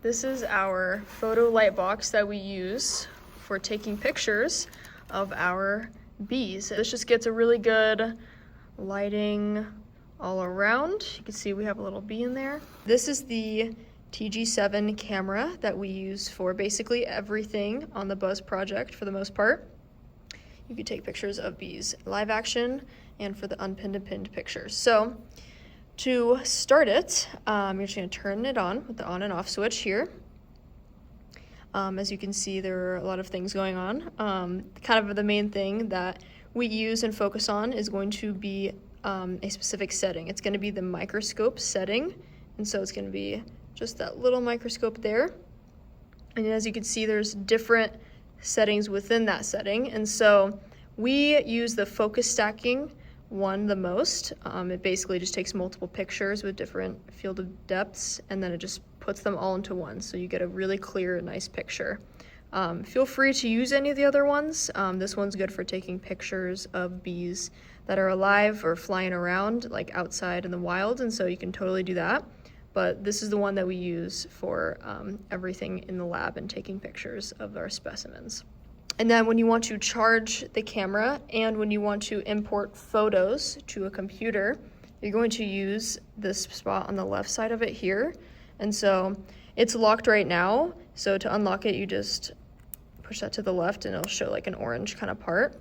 This is our photo light box that we use for taking pictures of our bees. This just gets a really good lighting all around. You can see we have a little bee in there. This is the TG7 camera that we use for basically everything on the Buzz project for the most part. You can take pictures of bees live action and for the unpinned and pinned pictures. So to start it, you're just going to turn it on with the on and off switch here. As you can see, there are a lot of things going on. Kind of the main thing that we use and focus on is going to be a specific setting. It's going to be the microscope setting, and so it's going to be just that little microscope there. And as you can see, there's different settings within that setting, and so we use the focus stacking one the most. It basically just takes multiple pictures with different field of depths, and then it just puts them all into one, so you get a really clear, nice picture. Feel free to use any of the other ones. This one's good for taking pictures of bees that are alive or flying around, like outside in the wild, and so you can totally do that. But this is the one that we use for everything in the lab and taking pictures of our specimens. And then when you want to charge the camera and when you want to import photos to a computer, you're going to use this spot on the left side of it here. And so it's locked right now. So to unlock it, you just push that to the left and it'll show like an orange kind of part.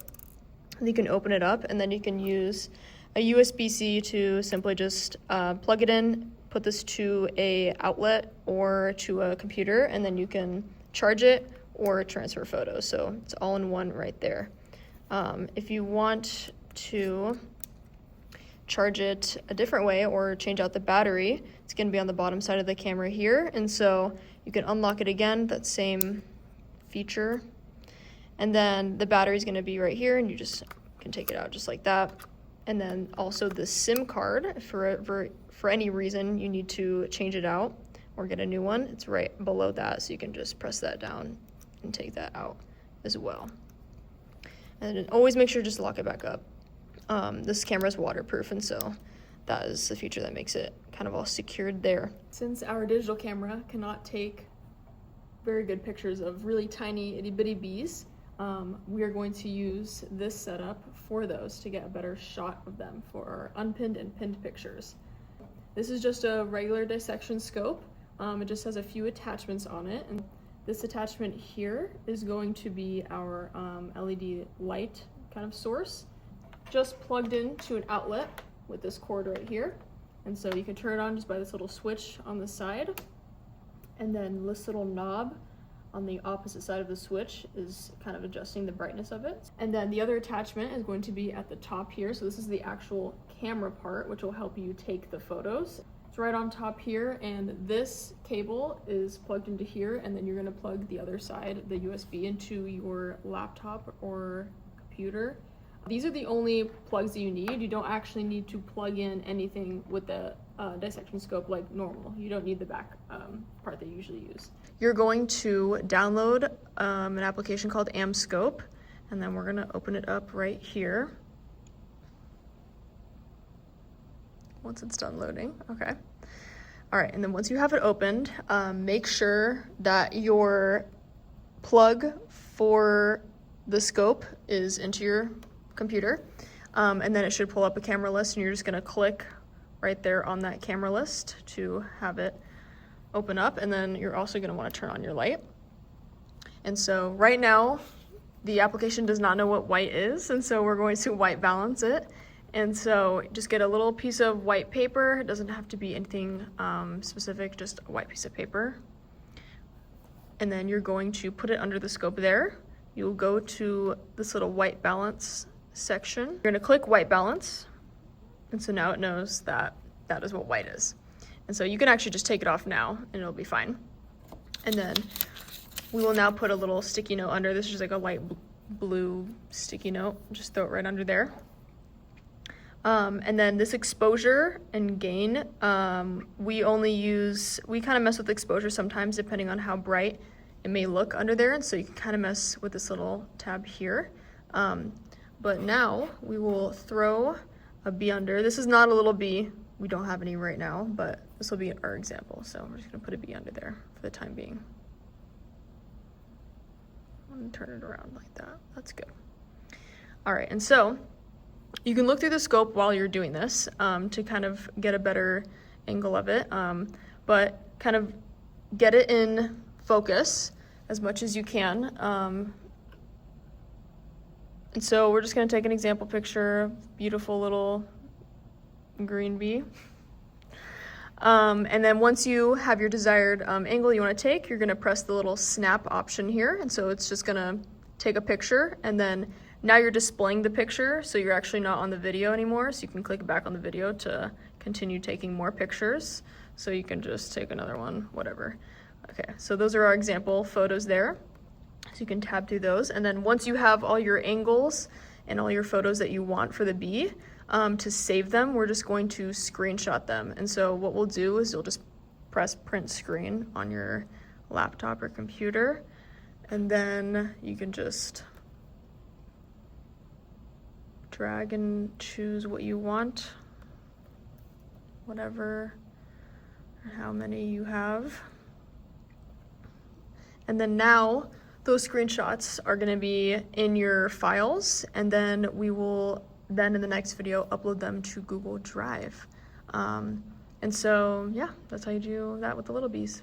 And you can open it up and then you can use a USB-C to simply just plug it in, put this to a outlet or to a computer, and then you can charge it or transfer photos. So it's all in one right there. If you want to charge it a different way or change out the battery, it's going to be on the bottom side of the camera here. And so you can unlock it again, that same feature. And then the battery is going to be right here, and you just can take it out just like that. And then also the SIM card, for any reason you need to change it out or get a new one, it's right below that, so you can just press that down and take that out as well. And always make sure to just lock it back up. This camera is waterproof, and so that is the feature that makes it kind of all secured there. Since our digital camera cannot take very good pictures of really tiny itty bitty bees, we are going to use this setup for those to get a better shot of them for our unpinned and pinned pictures. This is just a regular dissection scope. It just has a few attachments on it, and this attachment here is going to be our LED light kind of source, just plugged into an outlet with this cord right here. And so you can turn it on just by this little switch on the side, and then this little knob on the opposite side of the switch is kind of adjusting the brightness of it. And then the other attachment is going to be at the top here. So this is the actual camera part, which will help you take the photos. It's right on top here, and this cable is plugged into here, and then you're gonna plug the other side, the USB, into your laptop or computer. These are the only plugs that you need. You don't actually need to plug in anything with the dissection scope like normal. You don't need the back part that you usually use. You're going to download an application called AmScope, and then we're gonna open it up right here. Once it's done loading, okay. All right, and then once you have it opened, make sure that your plug for the scope is into your computer, and then it should pull up a camera list, and you're just gonna click right there on that camera list to have it open up, and then you're also gonna wanna turn on your light. And so right now, the application does not know what white is, and so we're going to white balance it. And so just get a little piece of white paper. It doesn't have to be anything specific, just a white piece of paper. And then you're going to put it under the scope there. You'll go to this little white balance section. You're gonna click white balance. And so now it knows that that is what white is. And so you can actually just take it off now and it'll be fine. And then we will now put a little sticky note under. This is just like a light blue sticky note. Just throw it right under there. And then this exposure and gain, we kind of mess with exposure sometimes depending on how bright it may look under there. And so you can kind of mess with this little tab here. But now we will throw a bee under. This is not a little bee. We don't have any right now, but this will be our example. So we're just gonna put a bee under there. for the time being. I'm gonna turn it around like that. That's good. All right, and so you can look through the scope while you're doing this to kind of get a better angle of it, but kind of get it in focus as much as you can. And so we're just gonna take an example picture, beautiful little green bee. And then once you have your desired angle you wanna take, you're gonna press the little snap option here. And so it's just gonna take a picture, and then now you're displaying the picture, so you're actually not on the video anymore. So you can click back on the video to continue taking more pictures. So you can just take another one, whatever. Okay, so those are our example photos there. So you can tab through those. And then once you have all your angles and all your photos that you want for the bee, to save them, we're just going to screenshot them. And so what we'll do is you'll just press print screen on your laptop or computer, and then you can just drag and choose what you want, whatever, and how many you have. And then now those screenshots are gonna be in your files, and then we will then in the next video upload them to Google Drive. And so yeah, that's how you do that with the little bees.